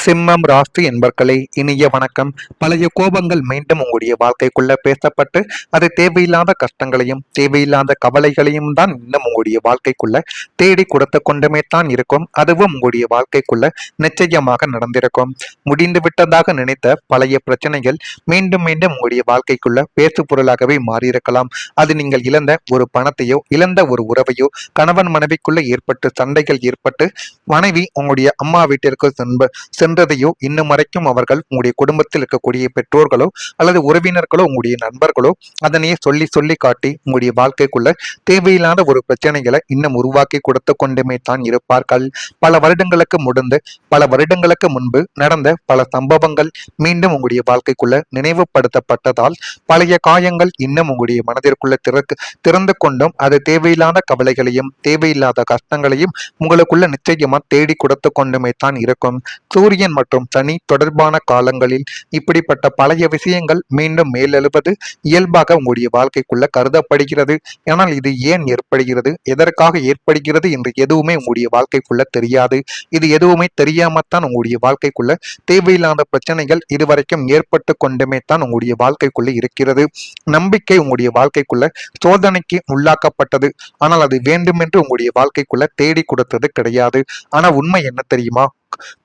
சிம்மம் ராசி என்பர்களே இனிய வணக்கம். பழைய கோபங்கள் மீண்டும் உங்களுடைய வாழ்க்கைக்குள்ள பேசப்பட்டு அது தேவையில்லாத கஷ்டங்களையும் தேவையில்லாத கவலைகளையும் தான் இன்னும் உங்களுடைய வாழ்க்கைக்குள்ள தேடி கொடுத்து கொண்டுமே தான் இருக்கும். அதுவும் உங்களுடைய வாழ்க்கைக்குள்ள நிச்சயமாக நடந்திருக்கும். முடிந்து விட்டதாக நினைத்த பழைய பிரச்சனைகள் மீண்டும் மீண்டும் உங்களுடைய வாழ்க்கைக்குள்ள பேசு பொருளாகவே மாறியிருக்கலாம். அது நீங்கள் இழந்த ஒரு பணத்தையோ இழந்த ஒரு உறவையோ கணவன் மனைவிக்குள்ள ஏற்பட்டு சண்டைகள் ஏற்பட்டு மனைவி உங்களுடைய அம்மா வீட்டிற்கு சென்றதையோ இன்னும் வரைக்கும் அவர்கள் உங்களுடைய குடும்பத்தில் இருக்கக்கூடிய பெற்றோர்களோ அல்லது உறவினர்களோ உங்களுடைய நண்பர்களோ அதனையே சொல்லி சொல்லி காட்டி உங்களுடைய வாழ்க்கைக்குள்ள தேவையில்லாத ஒரு பிரச்சனைகளை இன்னும் உருவாக்கி கொடுத்து கொண்டுமே தான் இருப்பார்கள். பல வருடங்களுக்கு முன்பு நடந்த பல சம்பவங்கள் மீண்டும் உங்களுடைய வாழ்க்கைக்குள்ள நினைவுபடுத்தப்பட்டதால் பழைய காயங்கள் இன்னும் உங்களுடைய மனதிற்குள்ள திறந்து கொண்டும் அது தேவையில்லாத கவலைகளையும் தேவையில்லாத கஷ்டங்களையும் உங்களுக்குள்ள நிச்சயமா தேடி கொடுத்து கொண்டுமே தான் இருக்கும். சூரியன் மற்றும் சனி தொடர்பான காலங்களில் இப்படிப்பட்ட பழைய விஷயங்கள் மீண்டும் மேலெழுவது இயல்பாக உங்களுடைய வாழ்க்கைக்குள்ள கருதப்படுகிறது. ஆனால் இது ஏன் ஏற்படுகிறது, எதற்காக ஏற்படுகிறது என்று எதுவுமே உங்களுடைய வாழ்க்கைக்குள்ள தெரியாது. இது எதுவுமே தெரியாமத்தான் உங்களுடைய வாழ்க்கைக்குள்ள தேவையில்லாத பிரச்சனைகள் இதுவரைக்கும் ஏற்பட்டு கொண்டுமே தான் உங்களுடைய வாழ்க்கைக்குள்ள இருக்கிறது. நம்பிக்கை உங்களுடைய வாழ்க்கைக்குள்ள சோதனைக்கு உள்ளாக்கப்பட்டது. ஆனால் அது வேண்டுமென்று உங்களுடைய வாழ்க்கைக்குள்ள தேடி கொடுத்தது கிடையாது. ஆனா உண்மை என்ன தெரியுமா?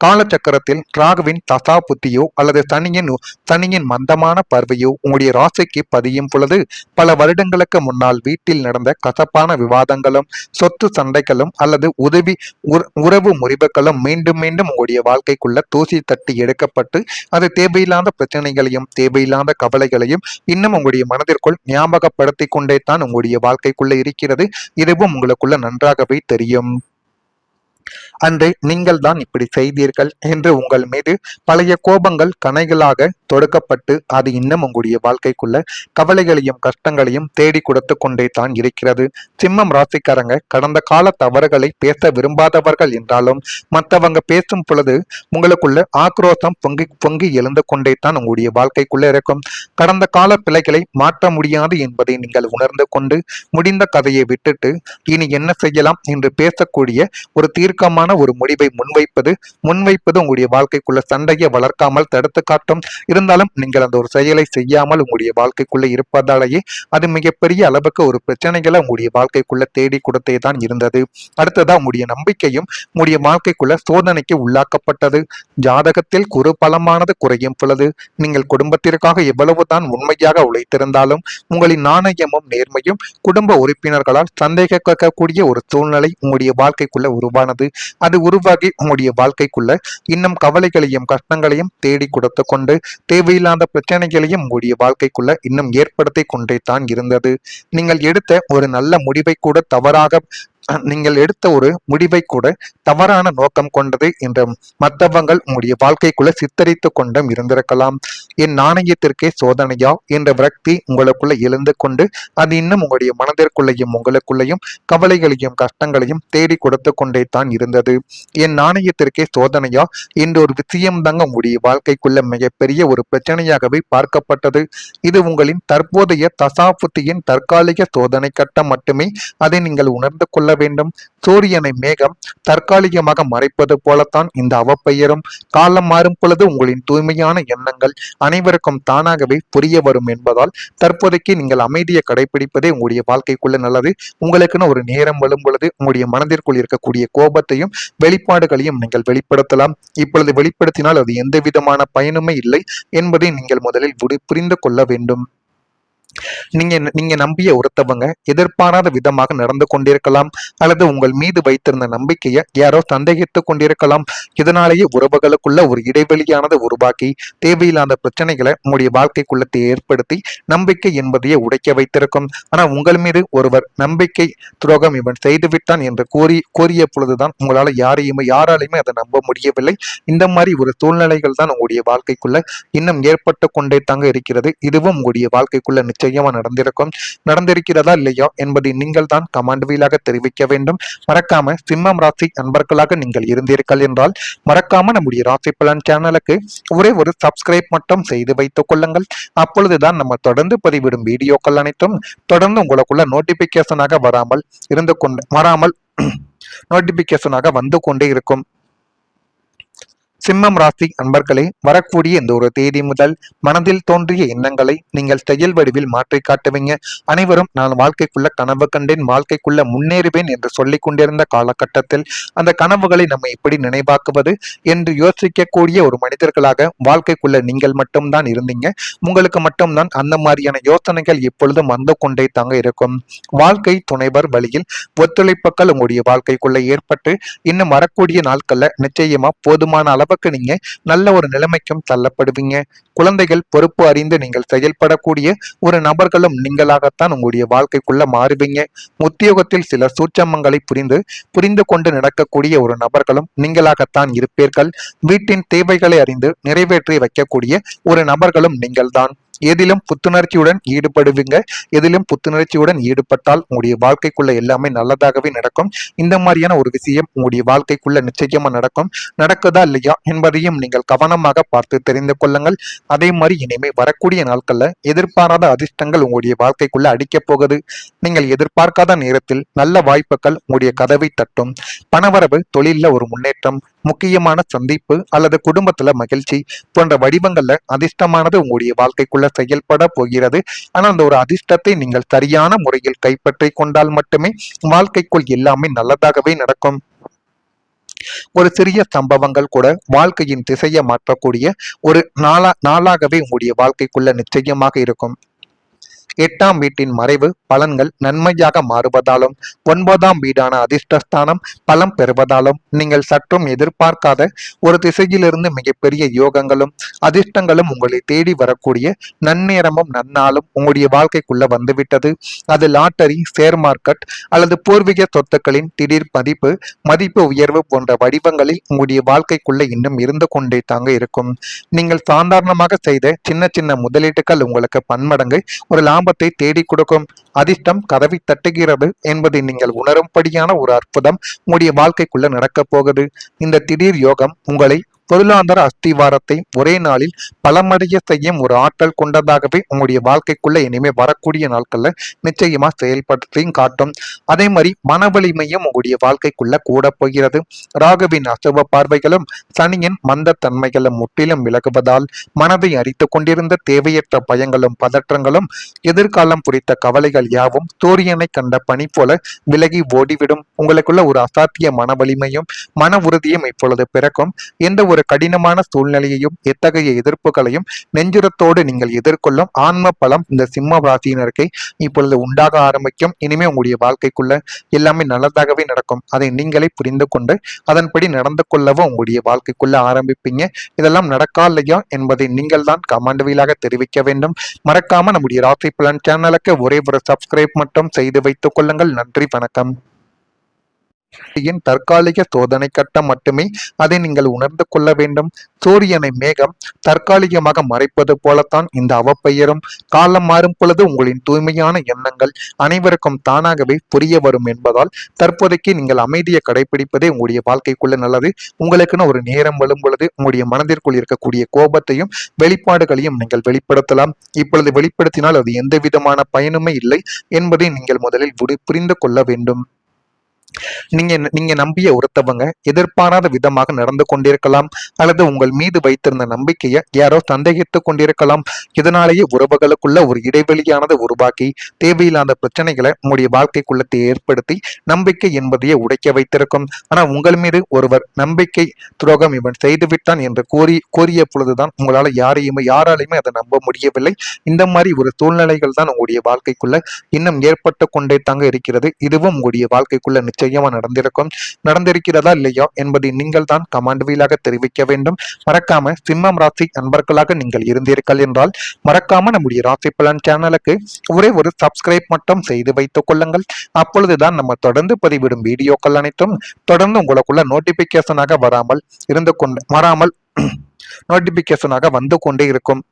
காலச்சக்கரத்தில் ராகுவின் தசா புத்தியோ அல்லது சனியின் மந்தமான பார்வையோ உங்களுடைய ராசிக்கு பதியும் பொழுது பல வருடங்களுக்கு முன்னால் வீட்டில் நடந்த கசப்பான விவாதங்களும் சொத்து சண்டைகளும் அல்லது உறவு முறிவுகளும் மீண்டும் மீண்டும் உங்களுடைய வாழ்க்கைக்குள்ள தூசி தட்டி எடுக்கப்பட்டு அது தேவையில்லாத பிரச்சனைகளையும் தேவையில்லாத கவலைகளையும் இன்னும் உங்களுடைய மனதிற்குள் ஞாபகப்படுத்தி கொண்டே தான் உங்களுடைய வாழ்க்கைக்குள்ள இருக்கிறது. இதுவும் உங்களுக்குள்ள நன்றாகவே தெரியும். அன்று நீங்கள் தான் இப்படி செய்தீர்கள் என்று உங்கள் மீது பழைய கோபங்கள் கணைகளாக தொடுக்கப்பட்டு அது இன்னும் உங்களுடைய வாழ்க்கைக்குள்ள கவலைகளையும் கஷ்டங்களையும் தேடி கொடுத்து கொண்டே தான் இருக்கிறது. சிம்மம் ராசிக்காரங்க கடந்த கால தவறுகளை பேச விரும்பாதவர்கள் என்றாலும் மற்றவங்க பேசும் பொழுது உங்களுக்குள்ள ஆக்ரோஷம் பொங்கி எழுந்து கொண்டே தான் உங்களுடைய வாழ்க்கைக்குள்ள இருக்கும். கடந்த கால பிழைகளை மாற்ற முடியாது என்பதை நீங்கள் உணர்ந்து கொண்டு முடிந்த கதையை விட்டுட்டு இனி என்ன செய்யலாம் என்று பேசக்கூடிய ஒரு தீர்க்கமான ஒரு முடிவை முன்வைப்பது உங்களுடைய வாழ்க்கைக்குள்ள சண்டையை வளர்க்காமல் தடுத்து காட்டும். இருந்தாலும் நீங்கள் அந்த ஒரு செயலை செய்யாமல் உங்களுடைய வாழ்க்கைக்குள்ள இருப்பதாலேயே அது மிகப்பெரிய அளவுக்கு ஒரு பிரச்சனைகளை உங்களுடைய வாழ்க்கைக்குள்ள தேடி கொடுத்தே தான் இருந்தது. அடுத்ததா உங்களுடைய நம்பிக்கையும் உங்களுடைய வாழ்க்கைக்குள்ள சோதனைக்கு உள்ளாக்கப்பட்டது. ஜாதகத்தில் குறு பலமானது குறையும் பொழுது நீங்கள் குடும்பத்திற்காக எவ்வளவுதான் உண்மையாக உழைத்திருந்தாலும் உங்களின் நாணயமும் நேர்மையும் குடும்ப உறுப்பினர்களால் சந்தேகிக்கக்கூடிய ஒரு சூழ்நிலை உங்களுடைய வாழ்க்கைக்குள்ள உருவானது. அது உருவாகி உங்களுடைய வாழ்க்கைக்குள்ள இன்னும் கவலைகளையும் கஷ்டங்களையும் தேடி கொடுத்து கொண்டு தேவையில்லாத பிரச்சனைகளையும் உங்களுடைய வாழ்க்கைக்குள்ள இன்னும் ஏற்படுத்தி கொண்டே தான் இருந்தது. நீங்கள் எடுத்த ஒரு நல்ல முடிவை கூட தவறான நோக்கம் கொண்டது என்ற மற்றவங்கள் உங்களுடைய வாழ்க்கைக்குள்ள சித்தரித்து கொண்டும் இருந்திருக்கலாம். என் நாணயத்திற்கே சோதனையா என்ற விரக்தி உங்களுக்குள்ள எழுந்து கொண்டு அது இன்னும் உங்களுடைய மனதிற்குள்ளையும் உங்களுக்குள்ளையும் கவலைகளையும் கஷ்டங்களையும் தேடி கொடுத்து கொண்டே தான் இருந்தது. என் நாணயத்திற்கே சோதனையா என்ற ஒரு விஷயம் தாங்க உங்களுடைய வாழ்க்கைக்குள்ள மிகப்பெரிய ஒரு பிரச்சனையாகவே பார்க்கப்பட்டது. இது உங்களின் தற்போதைய தசாபுத்தியின் தற்காலிக சோதனை கட்டம் மட்டுமே. அதை நீங்கள் உணர்ந்து கொள்ள வேண்டும். சூரியனை மேகம் தற்காலிகமாக மறைப்பது போலத்தான் இந்த அவப்பெயரும். காலம் மாறும் பொழுது உங்களின் தூய்மையான எண்ணங்கள் அனைவருக்கும் தானாகவே புரிய வரும் என்பதால் தற்போதைக்கு நீங்கள் அமைதியை கடைபிடிப்பதே உங்களுடைய வாழ்க்கைக்குள்ள நல்லது. உங்களுக்குன்னு ஒரு நேரம் வரும் பொழுது உங்களுடைய மனதிற்குள் இருக்கக்கூடிய கோபத்தையும் வெளிப்பாடுகளையும் நீங்கள் வெளிப்படுத்தலாம். இப்பொழுது வெளிப்படுத்தினால் அது எந்த விதமான பயனுமே இல்லை என்பதை நீங்கள் முதலில் புரிந்து கொள்ள வேண்டும். நீங்க நம்பிய ஒருத்தவங்க எதிர்பாராத விதமாக நடந்து கொண்டிருக்கலாம் அல்லது உங்கள் மீது வைத்திருந்த நம்பிக்கையை யாரோ சந்தேகித்துக் கொண்டிருக்கலாம். இதனாலேயே உறவுகளுக்குள்ள ஒரு இடைவெளியானது உருவாக்கி தேவையில்லாத பிரச்சனைகளை உங்களுடைய வாழ்க்கைக்குள்ள ஏற்படுத்தி நம்பிக்கை என்பதையே உடைக்க வைத்திருக்கும். ஆனா உங்கள் மீது ஒருவர் நம்பிக்கை துரோகம் இவன் செய்துவிட்டான் என்று கூறிய பொழுதுதான் உங்களால யாராலையுமே அதை நம்ப முடியவில்லை. இந்த மாதிரி ஒரு சூழ்நிலைகள் தான் உங்களுடைய வாழ்க்கைக்குள்ள இன்னும் ஏற்பட்டு கொண்டே தாங்க இருக்கிறது. இதுவும் உங்களுடைய வாழ்க்கைக்குள்ள நிச்சயமா நடந்திருக்கிறதா இல்லையா என்பதை நீங்கள் தான் கமெண்ட் வீலாக தெரிவிக்க வேண்டும். மறக்காம சிம்மம் ராசி நண்பர்களாக நீங்கள் இருந்தீர்கள் என்றால் மறக்காம நம்முடைய ராசி பலன் சேனலுக்கு ஒரே ஒரு சப்ஸ்கிரைப் மட்டும் செய்து வைத்துக் கொள்ளுங்கள். அப்பொழுதுதான் நம்ம தொடர்ந்து பதிவிடும் வீடியோக்கள் அனைத்தும் தொடர்ந்து உங்களுக்குள்ள நோட்டிபிகேஷனாக நோட்டிபிகேஷனாக வந்து கொண்டே இருக்கும். சிம்மம் ராசி அன்பர்களே, வரக்கூடிய இந்த ஒரு தேதி முதல் மனதில் தோன்றிய எண்ணங்களை நீங்கள் செயல் வடிவில் மாற்றி காட்டுவீங்க. அனைவரும் நான் வாழ்க்கைக்குள்ள கனவு கண்டேன், வாழ்க்கைக்குள்ள முன்னேறுவேன் என்று சொல்லிக் கொண்டிருந்த காலகட்டத்தில் அந்த கனவுகளை நம்ம எப்படி நினைவாக்குவது என்று யோசிக்கக்கூடிய ஒரு மனிதர்களாக வாழ்க்கைக்குள்ள நீங்கள் மட்டும்தான் இருந்தீங்க. உங்களுக்கு மட்டும்தான் அந்த மாதிரியான யோசனைகள் எப்பொழுதும் வந்து கொண்டே தாங்க இருக்கும். வாழ்க்கை துணைவர் வழியில் ஒத்துழைப்புகள் உங்களுடைய வாழ்க்கைக்குள்ள ஏற்பட்டு இன்னும் வரக்கூடிய நாட்கள்ல நிச்சயமா போதுமான அளவுக்கு நீங்க நல்ல ஒரு நிலைமைக்கும் தள்ளப்படுவீங்க. குழந்தைகள் பொறுப்பு அறிந்து நீங்கள் செயல்படக்கூடிய ஒரு நபர்களும் நீங்களாகத்தான் உங்களுடைய வாழ்க்கைக்குள்ள மாறுவீங்க. உத்தியோகத்தில் சில சூட்சமங்களை புரிந்து கொண்டு நடக்கக்கூடிய ஒரு நபர்களும் நீங்களாகத்தான் இருப்பீர்கள். வீட்டின் தேவைகளை அறிந்து நிறைவேற்றி வைக்கக்கூடிய ஒரு நபர்களும் நீங்கள்தான். எதிலும் புத்துணர்ச்சியுடன் ஈடுபடுவீங்க. எதிலும் புத்துணர்ச்சியுடன் ஈடுபட்டால் உங்களுடைய வாழ்க்கைக்குள்ள எல்லாமே நல்லதாகவே நடக்கும். இந்த மாதிரியான ஒரு விஷயம் உங்களுடைய வாழ்க்கைக்குள்ள நிச்சயமா நடக்கும். நடக்குதா இல்லையா என்பதையும் நீங்கள் கவனமாக பார்த்து தெரிந்து கொள்ளுங்கள். அதே மாதிரி இனிமே வரக்கூடிய நாட்கள்ல எதிர்பாராத அதிர்ஷ்டங்கள் உங்களுடைய வாழ்க்கைக்குள்ள அடிக்கப் போகுது. நீங்கள் எதிர்பார்க்காத நேரத்தில் நல்ல வாய்ப்புகள் உங்களுடைய கதவை தட்டும். பணவரவு, தொழில ஒரு முன்னேற்றம், முக்கியமான சந்திப்பு அல்லது குடும்பத்துல மகிழ்ச்சி போன்ற வடிவங்கள்ல அதிர்ஷ்டமானது உங்களுடைய வாழ்க்கைக்குள்ள செயல்பட போகிறது. ஆனால் அந்த ஒரு அதிர்ஷ்டத்தை நீங்கள் சரியான முறையில் கைப்பற்றி கொண்டால் மட்டுமே வாழ்க்கைக்குள் எல்லாமே நல்லதாகவே நடக்கும். ஒரு சிறிய சம்பவங்கள் கூட வாழ்க்கையின் திசையை மாற்றக்கூடிய ஒரு நாளாகவே உங்களுடைய வாழ்க்கைக்குள்ள நிச்சயமாக இருக்கும். 8ஆம் வீட்டின் மறைவு பலன்கள் நன்மையாக மாறுவதாலும் 9ஆம் வீடான அதிர்ஷ்டஸ்தானம் பலம் பெறுவதாலும் நீங்கள் சற்றும் எதிர்பார்க்காத ஒரு திசையிலிருந்து மிகப்பெரிய யோகங்களும் அதிர்ஷ்டங்களும் உங்களை தேடி வரக்கூடிய நன்னேரமும் நன்னாலும் உங்களுடைய வாழ்க்கைக்குள்ள வந்துவிட்டது. அது லாட்டரி, ஷேர் மார்க்கெட் அல்லது பூர்வீக சொத்துக்களின் திடீர் மதிப்பு உயர்வு போன்ற வடிவங்களில் உங்களுடைய வாழ்க்கைக்குள்ள இன்னும் இருந்து கொண்டே தாங்க இருக்கும். நீங்கள் சாதாரணமாக செய்த சின்ன சின்ன முதலீட்டுகள் உங்களுக்கு பன்மடங்கு ஒரு லாபத்தை தேடி கொடுக்கும். அதிர்ஷ்டம் கதவை தட்டுகிறது என்பதை நீங்கள் உணரும்படியான ஒரு அற்புதம் உங்களுடைய வாழ்க்கைக்குள்ள நடக்கப் போகுது. இந்த திடீர் யோகம் உங்களை பொருளாதார அஸ்திவாரத்தை ஒரே நாளில் பலமடைய செய்யும் ஒரு ஆற்றல் கொண்டதாகவே உங்களுடைய வாழ்க்கைக்குள்ள இனிமே வரக்கூடிய நாட்கள்ல நிச்சயமா செயல்படுத்தியும் காட்டும். அதே மாதிரி மன வலிமையும் உங்களுடைய வாழ்க்கைக்குள்ள கூட போகிறது. ராகுவின் அசுப பார்வைகளும் சனியின் மந்த தன்மைகளும் முற்றிலும் விலகுவதால் மனதை அரித்து கொண்டிருந்த தேவையற்ற பயங்களும் பதற்றங்களும் எதிர்காலம் குறித்த கவலைகள் யாவும் சூரியனை கண்ட பனி போல விலகி ஓடிவிடும். உங்களுக்குள்ள ஒரு அசாத்திய மன வலிமையும் மன உறுதியும் இப்பொழுது பிறக்கும். எந்த ஒரு கடினமான சூழ்நிலையையும் எத்தகைய எதிர்ப்புகளையும் நெஞ்சுரத்தோடு நீங்கள் எதிர்கொள்ளும் ஆன்ம பலம் இந்த சிம்ம ராசியினருக்கு இப்பொழுது உண்டாக ஆரம்பிக்கும். இனிமே உங்களுடைய வாழ்க்கைக்குள்ள எல்லாமே நல்லதாகவே நடக்கும். அதை நீங்களே புரிந்து கொண்டு அதன்படி நடந்து கொள்ளவும் உங்களுடைய வாழ்க்கைக்குள்ள ஆரம்பிப்பீங்க. இதெல்லாம் நடக்கா இல்லையா என்பதை நீங்கள் தான் கமெண்ட் வாயிலாக தெரிவிக்க வேண்டும். மறக்காம நம்முடைய ராசி பலன் சேனலுக்கு ஒரே ஒரு சப்ஸ்கிரைப் மட்டும் செய்து வைத்துக் கொள்ளுங்கள். நன்றி, வணக்கம். தற்காலிக சோதனை கட்டம் மட்டுமே, அதை நீங்கள் உணர்ந்து கொள்ள வேண்டும். சூரியனை மேகம் தற்காலிகமாக மறைப்பது போலத்தான் இந்த அவப்பெயரும். காலம் மாறும் பொழுது உங்களின் தூய்மையான எண்ணங்கள் அனைவருக்கும் தானாகவே புரிய வரும் என்பதால் தற்போதைக்கு நீங்கள் அமைதியை கடைபிடிப்பதே உங்களுடைய வாழ்க்கைக்குள்ள நல்லது. உங்களுக்குன்னு ஒரு நேரம் வரும் பொழுது உங்களுடைய மனதிற்குள் இருக்கக்கூடிய கோபத்தையும் வெளிப்பாடுகளையும் நீங்கள் வெளிப்படுத்தலாம். இப்பொழுது வெளிப்படுத்தினால் அது எந்த விதமான பயனுமே இல்லை என்பதை நீங்கள் முதலில் புரிந்து கொள்ள வேண்டும். நீங்க நம்பிய ஒருத்தவங்க எதிர்பாராத விதமாக நடந்து கொண்டிருக்கலாம், அல்லது உங்கள் மீது வைத்திருந்த நம்பிக்கையை யாரோ சந்தேகித்துக் கொண்டிருக்கலாம். இதனாலேயே உறவுகளுக்குள்ள ஒரு இடைவெளியானது உருவாக்கி தேவையில்லாத பிரச்சனைகளை உங்களுடைய வாழ்க்கைக்குள்ள ஏற்படுத்தி நம்பிக்கை என்பதையே உடைக்க வைத்திருக்கும். ஆனா உங்கள் மீது ஒருவர் நம்பிக்கை துரோகம் இவன் செய்துவிட்டான் என்று கூறிய பொழுதுதான் உங்களால யாராலையுமே அதை நம்ப முடியவில்லை. இந்த மாதிரி ஒரு சூழ்நிலைகள் தான் உங்களுடைய வாழ்க்கைக்குள்ள இன்னும் ஏற்பட்டு கொண்டே தாங்க இருக்கிறது. இதுவும் உங்களுடைய வாழ்க்கைக்குள்ள நிச்சயமா நடந்திருக்கிறதா இல்லையா என்பதை நீங்கள் தான் கமெண்ட் வாயிலாக தெரிவிக்க வேண்டும். மறக்காம சிம்மம் ராசி அன்பர்களாக நீங்கள் இருந்தீர்கள் என்றால் மறக்காம நம்முடைய ராசி பலன் சேனலுக்கு ஒரே ஒரு சப்ஸ்கிரைப் மட்டும் செய்து வைத்துக் கொள்ளுங்கள். அப்பொழுதுதான் நம்ம தொடர்ந்து பதிவிடும் வீடியோக்கள் அனைத்தும் தொடர்ந்து உங்களுக்குள்ள நோட்டிபிகேஷனாக நோட்டிபிகேஷனாக வந்து கொண்டே இருக்கும்.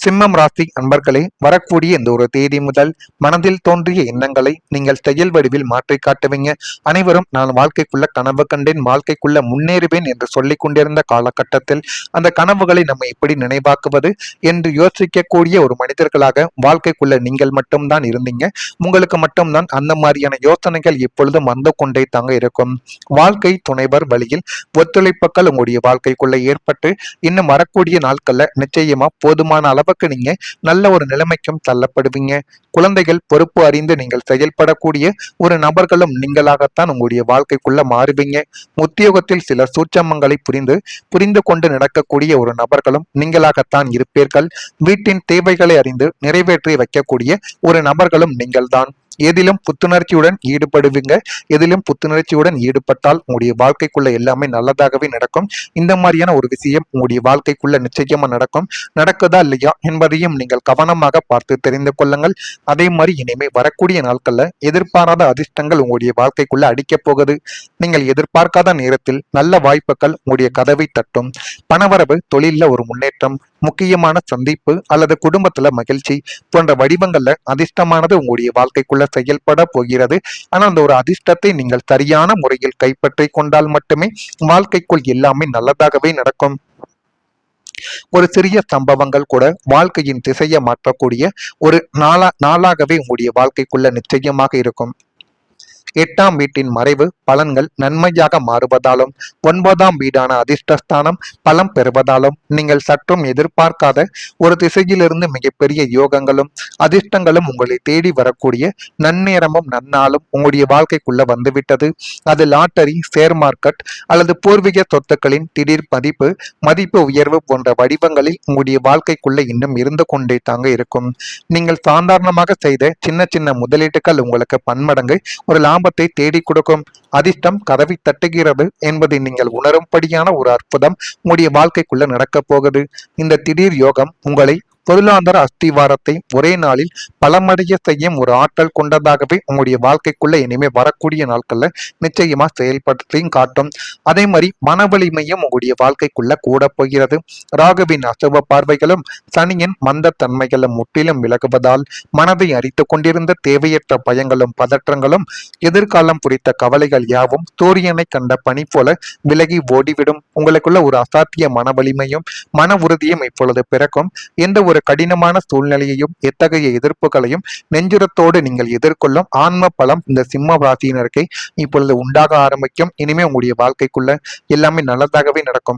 சிம்மம் ராசி அன்பர்களே, வரக்கூடிய இந்த ஒரு தேதி முதல் மனதில் தோன்றிய எண்ணங்களை நீங்கள் செயல் வடிவில் மாற்றி காட்டுவீங்க. அனைவரும் நான் வாழ்க்கைக்குள்ள கனவு கண்டேன், வாழ்க்கைக்குள்ள முன்னேறுவேன் என்று சொல்லிக் கொண்டிருந்த காலகட்டத்தில் அந்த கனவுகளை நம்ம எப்படி நினைவாக்குவது என்று யோசிக்கக்கூடிய ஒரு மனிதர்களாக வாழ்க்கைக்குள்ள நீங்கள் மட்டும்தான் இருந்தீங்க. உங்களுக்கு மட்டும்தான் அந்த மாதிரியான யோசனைகள் எப்பொழுதும் வந்து கொண்டே தாங்க இருக்கும். வாழ்க்கை துணைவர் வழியில் ஒத்துழைப்புகள் உங்களுடைய வாழ்க்கைக்குள்ள ஏற்பட்டு இன்னும் வரக்கூடிய நாட்கள்ல நிச்சயமா போதுமான அளவுக்கு நீங்க நல்ல ஒரு நிலைமைக்கும் தள்ளப்படுவீங்க. குழந்தைகள் பொறுப்பு அறிந்து நீங்கள் செயல்படக்கூடிய ஒரு நபர்களும் நீங்களாகத்தான் உங்களுடைய வாழ்க்கைக்குள்ள மாறுவீங்க. உத்தியோகத்தில் சில சூட்சமங்களை புரிந்து கொண்டு நடக்கக்கூடிய ஒரு நபர்களும் நீங்களாகத்தான் இருப்பீர்கள். வீட்டின் தேவைகளை அறிந்து நிறைவேற்றி வைக்கக்கூடிய ஒரு நபர்களும் நீங்கள்தான். எதிலும் புத்துணர்ச்சியுடன் ஈடுபடுவீங்க. எதிலும் புத்துணர்ச்சியுடன் ஈடுபட்டால் உங்களுடைய வாழ்க்கைக்குள்ள எல்லாமே நல்லதாகவே நடக்கும். இந்த மாதிரியான ஒரு விஷயம் உங்களுடைய வாழ்க்கைக்குள்ள நிச்சயமா நடக்கும். நடக்குதா இல்லையா என்பதையும் நீங்கள் கவனமாக பார்த்து தெரிந்து கொள்ளுங்கள். அதே மாதிரி இனிமே வரக்கூடிய நாட்கள்ல எதிர்பாராத அதிர்ஷ்டங்கள் உங்களுடைய வாழ்க்கைக்குள்ள அடிக்கப் போகுது. நீங்கள் எதிர்பார்க்காத நேரத்தில் நல்ல வாய்ப்புகள் உங்களுடைய கதவை தட்டும். பணவரவு, தொழில ஒரு முன்னேற்றம், முக்கியமான சந்திப்பு அல்லது குடும்பத்துல மகிழ்ச்சி போன்ற வடிவங்கள்ல அதிர்ஷ்டமானது உங்களுடைய வாழ்க்கைக்குள்ள செயல்பட போகிறது. ஆனால் அந்த ஒரு அதிர்ஷ்டத்தை நீங்கள் சரியான முறையில் கைப்பற்றி கொண்டால் மட்டுமே வாழ்க்கைக்குள் எல்லாமே நல்லதாகவே நடக்கும். ஒரு சிறிய சம்பவங்கள் கூட வாழ்க்கையின் திசையை மாற்றக்கூடிய ஒரு நாளாகவே உங்களுடைய வாழ்க்கைக்குள்ள நிச்சயமாக இருக்கும். 8ஆம் வீட்டின் மறைவு பலன்கள் நன்மையாக மாறுவதாலும் 9ஆம் வீடான அதிர்ஷ்டஸ்தானம் பலம் பெறுவதாலும் நீங்கள் சற்றும் எதிர்பார்க்காத ஒரு திசையிலிருந்து மிகப்பெரிய யோகங்களும் அதிர்ஷ்டங்களும் உங்களை தேடி வரக்கூடிய நன்னேரமும் நன்னாலும் உங்களுடைய வாழ்க்கைக்குள்ள வந்துவிட்டது. அது லாட்டரி, ஷேர் மார்க்கெட் அல்லது பூர்வீக சொத்துக்களின் திடீர் மதிப்பு உயர்வு போன்ற வடிவங்களில் உங்களுடைய வாழ்க்கைக்குள்ள இன்னும் இருந்து கொண்டே தாங்க இருக்கும். நீங்கள் சாதாரணமாக செய்த சின்ன சின்ன முதலீட்டுகள் உங்களுக்கு பன்மடங்கு ஒரு லாபத்தை தேடி கொடுக்கும். அதிர்ஷ்டம் கதவை தட்டுகிறது என்பதை நீங்கள் உணரும்படியான ஒரு அற்புதம் உங்களுடைய வாழ்க்கைக்குள்ள நடக்கப் போகுது. இந்த திடீர் யோகம் உங்களை பொருளாதார அஸ்திவாரத்தை ஒரே நாளில் பலமடைய செய்யும் ஒரு ஆற்றல் கொண்டதாகவே உங்களுடைய வாழ்க்கைக்குள்ள இனிமே வரக்கூடிய நாட்கள்ல நிச்சயமா செயல்படுத்தியும் காட்டும். அதே மாதிரி மன வலிமையும் உங்களுடைய வாழ்க்கைக்குள்ள கூட போகிறது. ராகுவின் அசுப பார்வைகளும் சனியின் மந்த தன்மைகளும் முற்றிலும் விலகுவதால் மனதை அரித்து கொண்டிருந்த தேவையற்ற பயங்களும் பதற்றங்களும் எதிர்காலம் குறித்த கவலைகள் யாவும் சூரியனை கண்ட பனி போல விலகி ஓடிவிடும். உங்களுக்குள்ள ஒரு அசாத்திய மன வலிமையும் மன உறுதியும் இப்பொழுது பிறக்கும். எந்த ஒரு கடினமான சூழ்நிலையையும் எத்தகைய எதிர்ப்புகளையும் நெஞ்சுரத்தோடு நீங்கள் எதிர்கொள்ளும் ஆன்ம பலம் இந்த சிம்ம ராசியினருக்கு இப்பொழுது உண்டாக ஆரம்பிக்கும். இனிமே உங்களுடைய வாழ்க்கைக்குள்ள எல்லாமே நல்லதாகவே நடக்கும்.